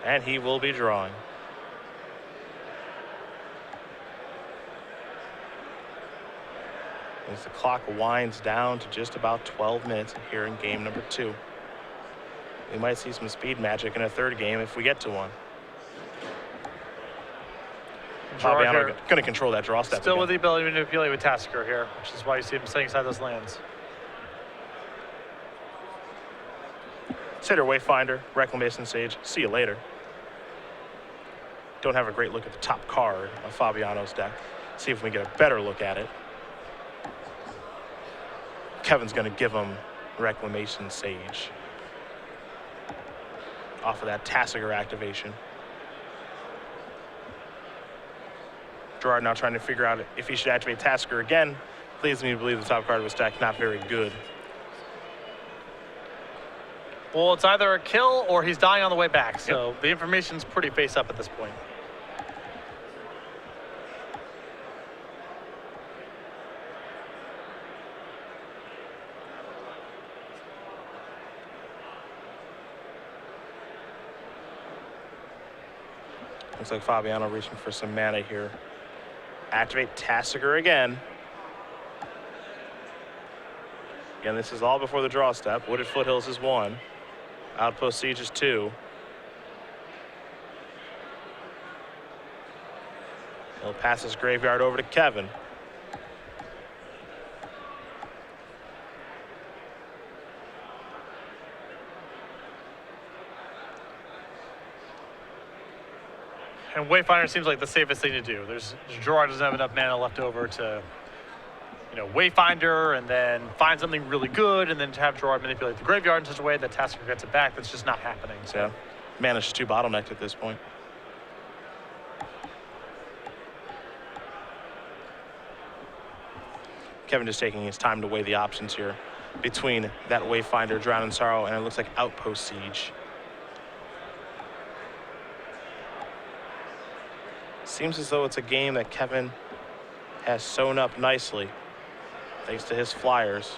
Speaker 1: And he will be drawing. As the clock winds down to just about 12 minutes here in game number 2. We might see some speed magic in a third game if we get to one. Fabiano going to control that draw step.
Speaker 2: Still
Speaker 1: again.
Speaker 2: with the ability to manipulate with Tasker here, which is why you see him setting aside those lands.
Speaker 1: Satyr Wayfinder, Reclamation Sage, see you later. Don't have a great look at the top card of Fabiano's deck. See if we can get a better look at it. Kevin's going to give him Reclamation Sage off of that Tassiger activation. Gerard now trying to figure out if he should activate Tasker again. Leads me to believe the top card of his deck not very good.
Speaker 2: Well, it's either a kill or he's dying on the way back, so the information's pretty face up at this point.
Speaker 1: Looks like Fabiano reaching for some mana here. Activate Tassiger again. Again, this is all before the draw step. Wooded Foothills is 1. Outpost Siege is 2. He'll pass his graveyard over to Kevin.
Speaker 2: And Wayfinder seems like the safest thing to do. Gerard doesn't have enough mana left over to, Wayfinder and then find something really good and then to have Gerard manipulate the graveyard in such a way that Tasker gets it back. That's just not happening. So.
Speaker 1: Yeah, mana's too bottlenecked at this point. Kevin just taking his time to weigh the options here between that Wayfinder, Drown in Sorrow, and it looks like Outpost Siege. Seems as though it's a game that Kevin has sewn up nicely, thanks to his flyers.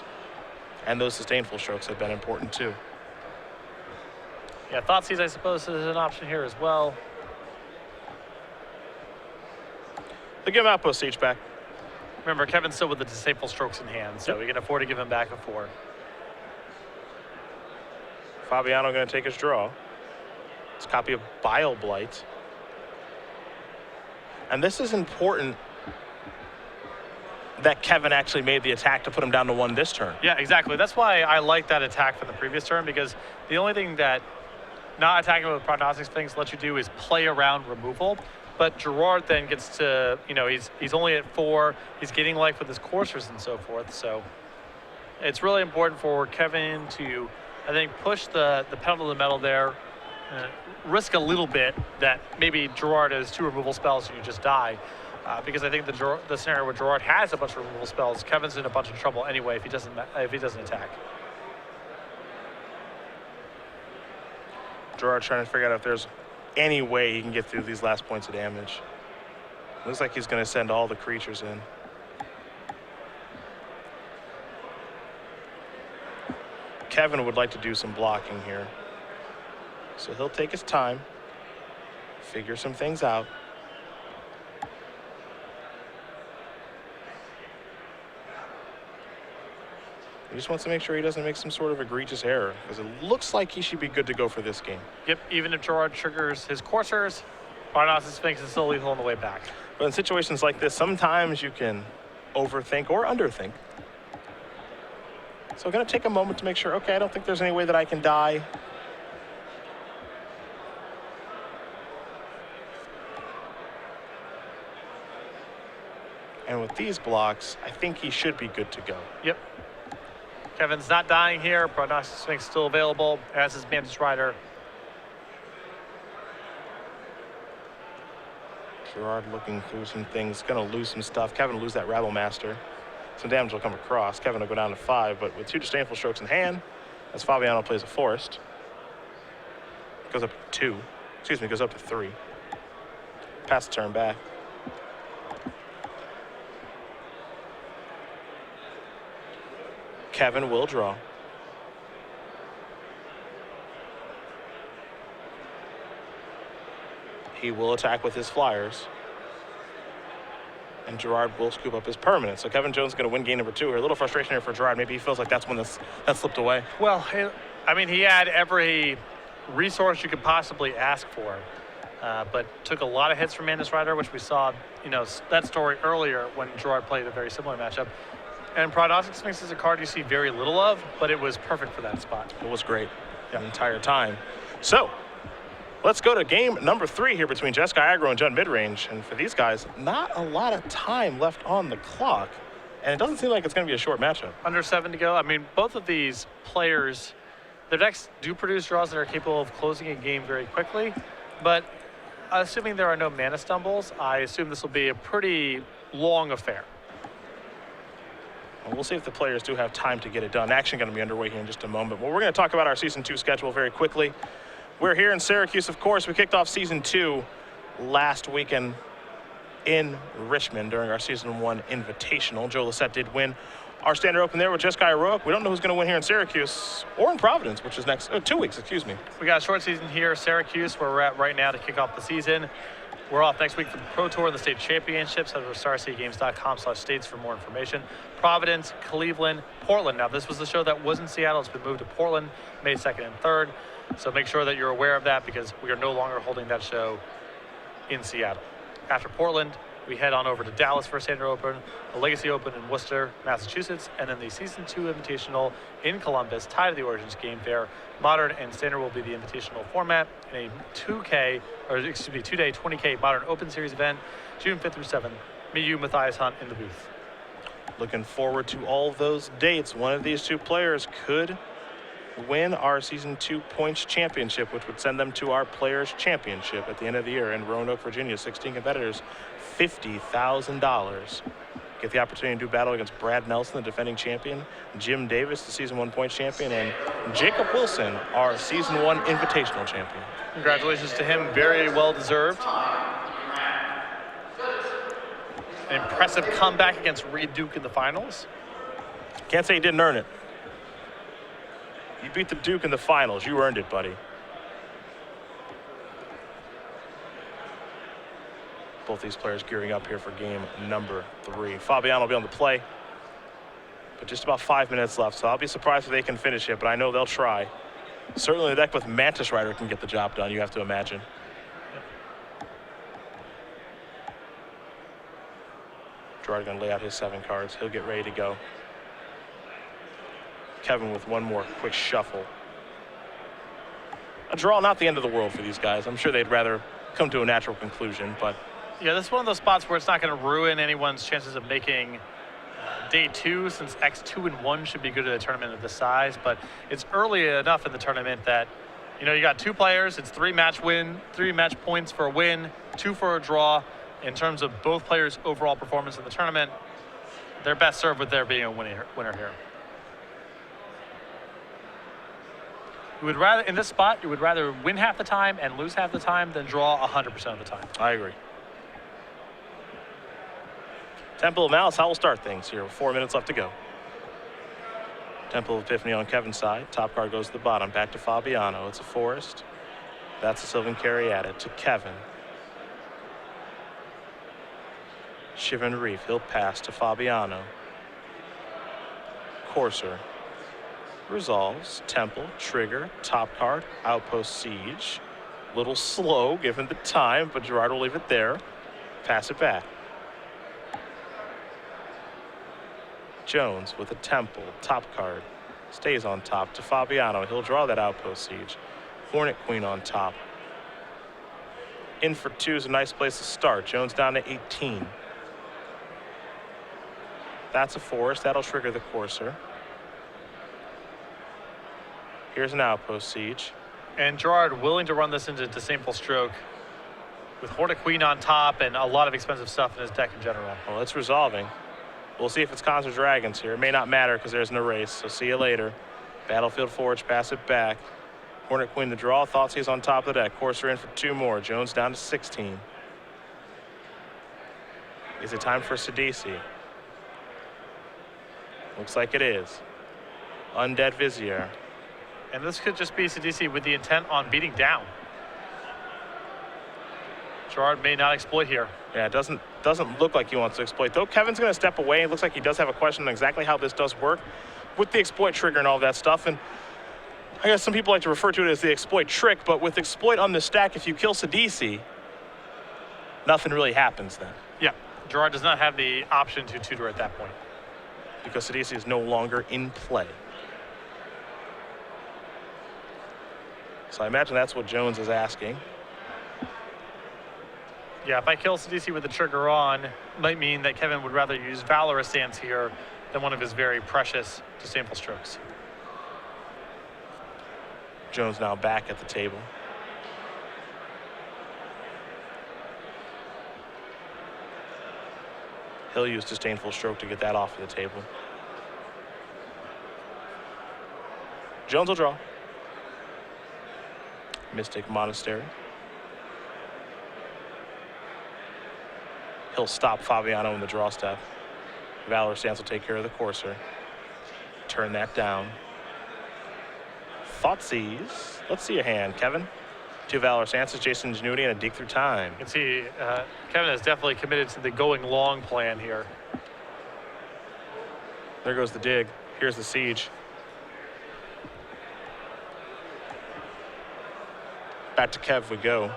Speaker 1: And those sustainful strokes have been important too.
Speaker 2: Yeah, Thoughtseize, I suppose, is an option here as well.
Speaker 1: They give him Outpost Siege back.
Speaker 2: Remember, Kevin's still with the disciple strokes in hand, so we can afford to give him back a 4.
Speaker 1: Fabiano going to take his draw. His copy of Bile Blight. And this is important that Kevin actually made the attack to put him down to 1 this turn.
Speaker 2: Yeah, exactly. That's why I like that attack from the previous turn, because the only thing that not attacking with Prognostic Sphinx lets you do is play around removal. But Gerard then gets to, you know, he's only at 4. He's getting life with his coursers and so forth. So it's really important for Kevin to, I think, push the pedal to the metal there, risk a little bit that maybe Gerard has 2 removal spells and you just die. Because I think the scenario where Gerard has a bunch of removal spells, Kevin's in a bunch of trouble anyway if he doesn't attack.
Speaker 1: Gerard trying to figure out if there's any way he can get through these last points of damage. Looks like he's going to send all the creatures in. Kevin would like to do some blocking here. So he'll take his time, figure some things out. He just wants to make sure he doesn't make some sort of egregious error, because it looks like he should be good to go for this game.
Speaker 2: Yep, even if Gerard triggers his coursers, Prognostic Sphinx is still lethal on the way back.
Speaker 1: But in situations like this, sometimes you can overthink or underthink. So I'm going to take a moment to make sure, okay, I don't think there's any way that I can die. And with these blocks, I think he should be good to go.
Speaker 2: Yep. Kevin's not dying here. Prognostic Sphinx still available, as is Mantis Rider.
Speaker 1: Gerard looking through some things, going to lose some stuff. Kevin will lose that Rabble Master. Some damage will come across. Kevin will go down to 5, but with 2 disdainful strokes in hand, as Fabiano plays a Forest, goes up to 2. Excuse me, goes up to 3. Pass the turn back. Kevin will draw. He will attack with his flyers. And Gerard will scoop up his permanent. So Kevin Jones is going to win game number 2 here. A little frustration here for Gerard. Maybe he feels like that's one that slipped away.
Speaker 2: Well, I mean, he had every resource you could possibly ask for, but took a lot of hits from Mantis Rider, which we saw, you know, that story earlier when Gerard played a very similar matchup. And Prognostic Sphinx is a card you see very little of, but it was perfect for that spot.
Speaker 1: It was great the entire time. So let's go to game number 3 here between Jeskai Aggro and Jund Midrange. And for these guys, not a lot of time left on the clock. And it doesn't seem like it's going to be a short matchup.
Speaker 2: Under 7 to go. I mean, both of these players, their decks do produce draws that are capable of closing a game very quickly. But assuming there are no mana stumbles, I assume this will be a pretty long affair.
Speaker 1: And we'll see if the players do have time to get it done. Action going to be underway here in just a moment. But we're going to talk about our Season 2 schedule very quickly. We're here in Syracuse, of course. We kicked off Season 2 last weekend in Richmond during our Season 1 Invitational. Joe Lissette did win our Standard Open there with Jeskai Heroic. We don't know who's going to win here in Syracuse or in Providence, which is next 2 weeks, excuse me.
Speaker 2: We got a short season here, Syracuse, where we're at right now to kick off the season. We're off next week for the Pro Tour and the State Championships. Head over to starcitygames.com/states for more information. Providence, Cleveland, Portland. Now, this was the show that was in Seattle. It's been moved to Portland, May 2nd and 3rd. So make sure that you're aware of that, because we are no longer holding that show in Seattle. After Portland, we head on over to Dallas for a Standard Open, a Legacy Open in Worcester, Massachusetts, and then the Season 2 Invitational in Columbus, tied to the Origins Game Fair. Modern and Standard will be the Invitational format in a 2Day 20K Modern Open Series event, June 5th through 7th. Meet you, Matthias Hunt, in the booth.
Speaker 1: Looking forward to all those dates. One of these 2 players could win our Season 2 Points Championship, which would send them to our Players Championship at the end of the year in Roanoke, Virginia. 16 competitors, $50,000. get the opportunity to do battle against Brad Nelson, the defending champion, Jim Davis, the Season 1 point champion, and Jacob Wilson, our Season 1 invitational champion.
Speaker 2: Congratulations to him, very well deserved. An impressive comeback against Reed Duke in the finals.
Speaker 1: Can't say he didn't earn it. You beat the Duke in the finals. You earned it, buddy. Both these players gearing up here for game number 3. Fabiano will be on the play, but just about 5 minutes left, so I'll be surprised if they can finish it, but I know they'll try. Certainly the deck with Mantis Rider can get the job done, you have to imagine. Gerard going to lay out his 7 cards. He'll get ready to go. Kevin with one more quick shuffle. A draw, not the end of the world for these guys. I'm sure they'd rather come to a natural conclusion, but
Speaker 2: yeah, this is one of those spots where it's not going to ruin anyone's chances of making day 2, since X2 and 1 should be good at a tournament of this size. But it's early enough in the tournament that, you know, you got 2 players. It's 3 match points for a win, 2 for a draw. In terms of both players' overall performance in the tournament, they're best served with there being a winner here. You would rather, in this spot, you would rather win half the time and lose half the time than draw 100% of the time.
Speaker 1: I agree. Temple of Malice, how we'll start things here. 4 minutes left to go. Temple of Epiphany on Kevin's side. Top card goes to the bottom. Back to Fabiano. It's a Forest. That's a Sylvan Caryatid to Kevin. Shivan Reef. He'll pass to Fabiano. Courser. Resolves. Temple. Trigger. Top card. Outpost Siege. Little slow given the time, but Gerard will leave it there. Pass it back. Jones with a Temple. Top card. Stays on top to Fabiano. He'll draw that Outpost Siege. Hornet Queen on top. In for 2 is a nice place to start. Jones down to 18. That's a Forest. That'll trigger the Courser. Here's an Outpost Siege.
Speaker 2: And Gerard willing to run this into Disdainful Stroke with Hornet Queen on top and a lot of expensive stuff in his deck in general.
Speaker 1: Well, it's resolving. We'll see if it's Cons or Dragons here. It may not matter because there's an erase, so see you later. Battlefield Forge, pass it back. Hornet Queen the draw. Thoughtseize on top of the deck. Courser in for 2 more. Jones down to 16. Is it time for Sidisi? Looks like it is. Undead Vizier.
Speaker 2: And this could just be Sidisi with the intent on beating down. Gerard may not exploit here.
Speaker 1: Yeah, it doesn't look like he wants to exploit, though. Kevin's going to step away. It looks like he does have a question on exactly how this does work with the exploit trigger and all that stuff. And I guess some people like to refer to it as the exploit trick, but with exploit on the stack, if you kill Sidisi, nothing really happens then.
Speaker 2: Yeah, Gerard does not have the option to tutor at that point.
Speaker 1: Because Sidisi is no longer in play. So I imagine that's what Jones is asking.
Speaker 2: Yeah, if I kill Sidisi with the trigger on, might mean that Kevin would rather use Valorous Stance here than one of his very precious Disdainful Strokes.
Speaker 1: Jones now back at the table. He'll use Disdainful Stroke to get that off of the table. Jones will draw. Mystic Monastery. He'll stop Fabiano in the draw step. Valor Stance will take care of the Courser. Turn that down. Thoughtseize. Let's see your hand, Kevin. 2 Valor Stances, Jason Ingenuity, and a Dig Through Time.
Speaker 2: You can see Kevin is definitely committed to the going long plan here.
Speaker 1: There goes the dig. Here's the Siege. Back to Kev we go.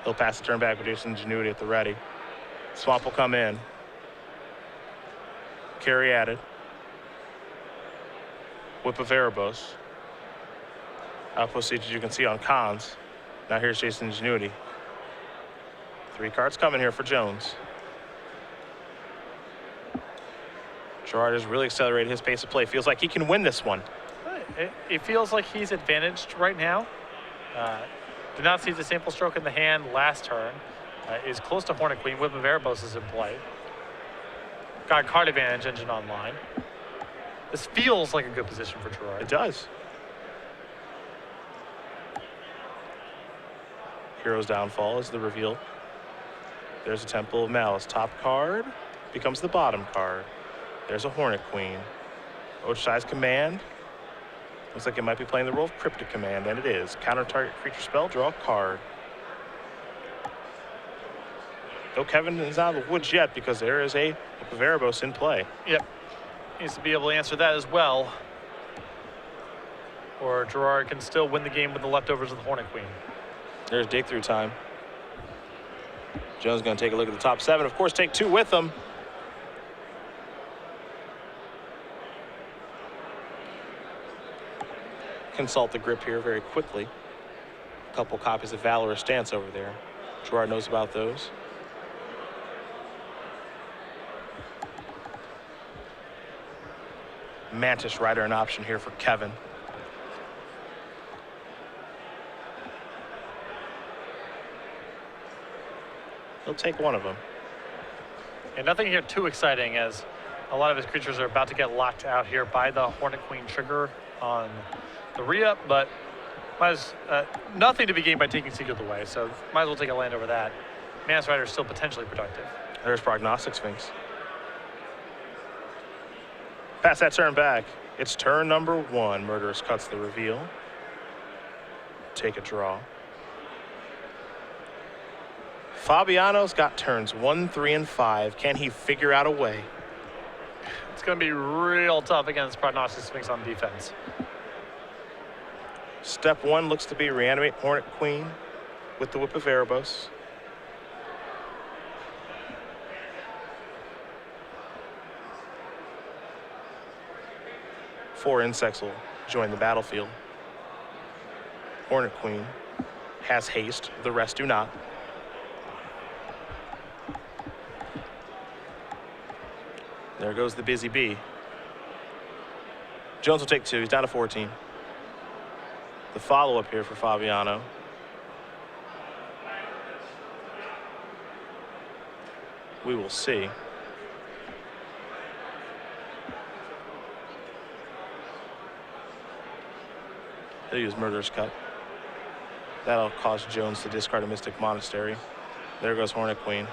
Speaker 1: He'll pass the turn back with Jason Ingenuity at the ready. Swamp will come in. Caryatid. Whip of Erebos. Outpost Siege, as you can see on Cons. Now here's Jason Ingenuity. 3 cards coming here for Jones. Gerard has really accelerated his pace of play. Feels like he can win this one.
Speaker 2: It feels like he's advantaged right now. Did not see the Disdainful Stroke in the hand last turn. Is close to Hornet Queen. Whip of Erebos is in play. got card advantage engine online. This feels like a good position for Gerard.
Speaker 1: It does. Hero's Downfall is the reveal. There's a Temple of Malice. Top card becomes the bottom card. There's a Hornet Queen. Oshai's Command. Looks like it might be playing the role of Cryptic Command, and it is. Counter target creature spell, draw a card. Though Kevin is out of the woods yet because there is a Varabos in play.
Speaker 2: Yep. Needs to be able to answer that as well. Or Gerard can still win the game with the leftovers of the Hornet Queen.
Speaker 1: There's dig through time. Jones going to take a look at the top 7. Of course, take 2 with them. Consult the grip here very quickly. A couple copies of Valorous Stance over there. Gerard knows about those. Mantis Rider an option here for Kevin. He'll take one of them.
Speaker 2: And nothing here too exciting, as a lot of his creatures are about to get locked out here by the Hornet Queen trigger on the re-up, but nothing to be gained by taking Secret away, so might as well take a land over that. Mantis Rider is still potentially productive.
Speaker 1: There's Prognostic Sphinx. Pass that turn back. It's turn number 1. Murderous cuts the reveal. Take a draw. Fabiano's got turns 1, 3, and 5. Can he figure out a way?
Speaker 2: It's going to be real tough against Prognostic Sphinx on defense.
Speaker 1: Step 1 looks to be reanimate Hornet Queen with the Whip of Erebos. Four insects will join the battlefield. Hornet Queen has haste, the rest do not. There goes the busy bee. Jones will take 2, he's down to 14. The follow-up here for Fabiano. We will see. He'll use Murderous Cut. That'll cause Jones to discard a Mystic Monastery. There goes Hornet Queen.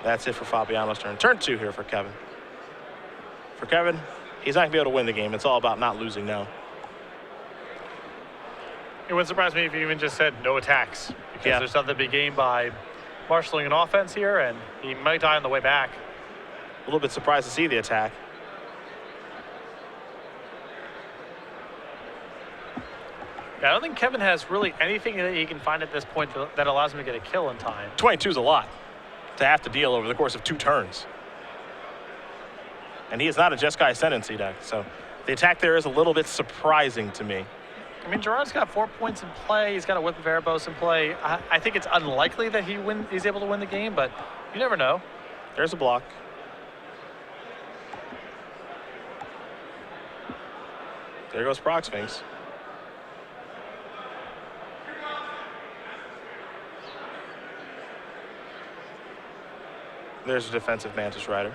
Speaker 1: That's it for Fabiano's turn. Turn 2 here for Kevin. For Kevin, he's not going to be able to win the game. It's all about not losing now.
Speaker 2: It wouldn't surprise me if you even just said no attacks, because there's nothing to be gained by marshaling an offense here, and he might die on the way back.
Speaker 1: A little bit surprised to see the attack.
Speaker 2: Yeah, I don't think Kevin has really anything that he can find at this point that allows him to get a kill in time.
Speaker 1: 22 is a lot to have to deal over the course of 2 turns. And he is not a Jeskai Ascendancy deck, so the attack there is a little bit surprising to me.
Speaker 2: I mean, Gerard's got 4 points in play. He's got a Whip of Erebos in play. I think it's unlikely that he's able to win the game, but you never know.
Speaker 1: There's a block. There goes Prog Sphinx. There's a defensive Mantis Rider.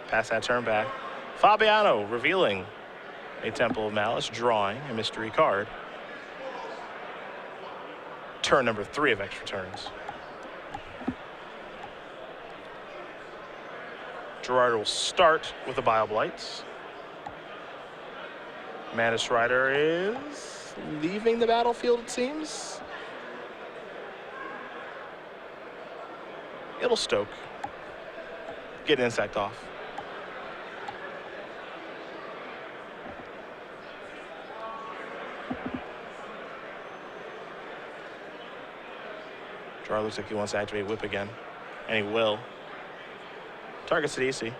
Speaker 1: Pass that turn back. Fabiano revealing a Temple of Malice, drawing a mystery card. Turn number 3 of extra turns. Gerard will start with the Bile Blights. Mantis Rider is leaving the battlefield, it seems. It'll stoke. Get an insect off. Gerard looks like he wants to activate Whip again, and he will. Targets at EC.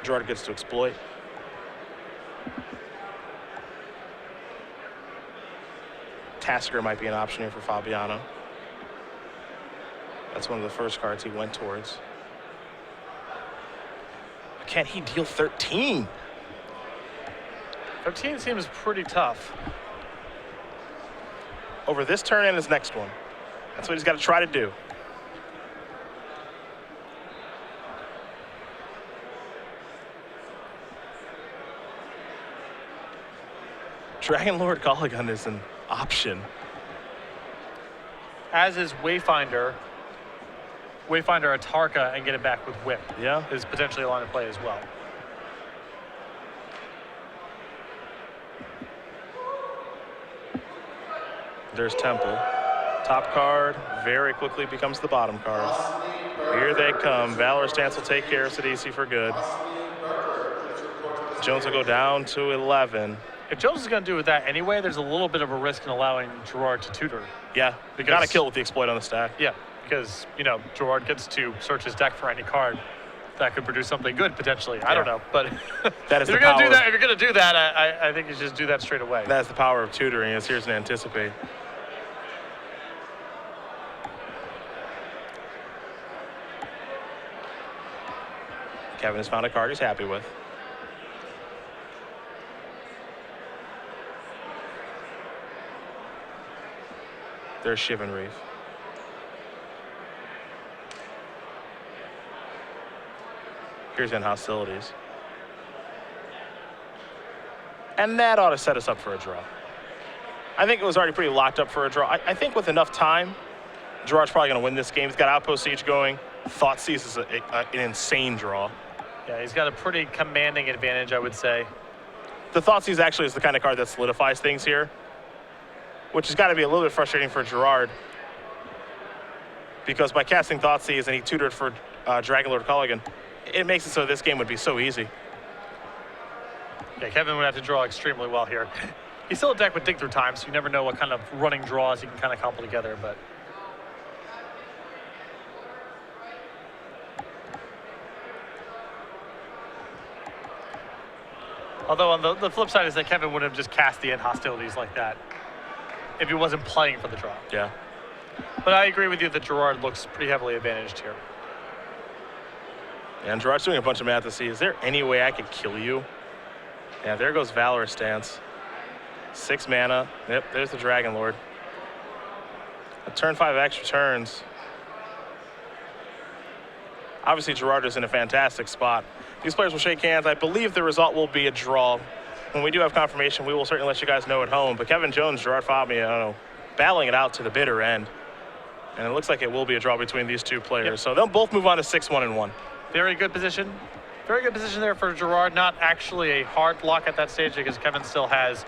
Speaker 1: Gerard gets to exploit. Tasker might be an option here for Fabiano. That's one of the first cards he went towards. Can he deal 13?
Speaker 2: 13 seems pretty tough.
Speaker 1: Over this turn and his next one. That's what he's got to try to do. Dragon Lord Colligun is an option.
Speaker 2: As is Wayfinder Atarka and get it back with Whip.
Speaker 1: Yeah.
Speaker 2: Is potentially a line of play as well.
Speaker 1: There's Temple. Top card very quickly becomes the bottom card. Here they come. Valor Stance will take care of Sidisi for good. Jones will go down to 11.
Speaker 2: If Jones is going to do with that anyway, there's a little bit of a risk in allowing Gerard to tutor.
Speaker 1: Yeah, you got to kill with the exploit on the stack.
Speaker 2: Yeah, because, you know, Gerard gets to search his deck for any card that could produce something good potentially. I don't know, but
Speaker 1: that is
Speaker 2: if you're going to do that, I think you should just do that straight away.
Speaker 1: That's the power of tutoring, is here's an anticipate. Kevin has found a card he's happy with. There's Shivan Reef. Here's in hostilities. And that ought to set us up for a draw. I think it was already pretty locked up for a draw. I think with enough time, Gerard's probably going to win this game. He's got Outpost Siege going. Thoughtseize is an insane draw.
Speaker 2: Yeah, he's got a pretty commanding advantage, I would say.
Speaker 1: The Thoughtseize actually is the kind of card that solidifies things here, which has got to be a little bit frustrating for Gerard, because by casting Thoughtseize and he tutored for Dragon Lord Colligan, it makes it so this game would be so easy.
Speaker 2: Yeah, Kevin would have to draw extremely well here. He's still a deck with Dig Through Time, so you never know what kind of running draws he can kind of cobble together, but... Although on the flip side is that Kevin would have just cast the end hostilities like that if he wasn't playing for the draw.
Speaker 1: Yeah.
Speaker 2: But I agree with you that Gerard looks pretty heavily advantaged here.
Speaker 1: And Gerard's doing a bunch of math to see, is there any way I could kill you? Yeah, there goes Valor Stance. 6 mana. Yep, there's the Dragon Lord. A turn 5 extra turns. Obviously, Gerard is in a fantastic spot. These players will shake hands. I believe the result will be a draw. When we do have confirmation, we will certainly let you guys know at home. But Kevin Jones, Gerard Fabiano, battling it out to the bitter end. And it looks like it will be a draw between these two players. Yep. So they'll both move on to 6-1-1.
Speaker 2: Very good position. Very good position there for Gerard. Not actually a hard block at that stage because Kevin still has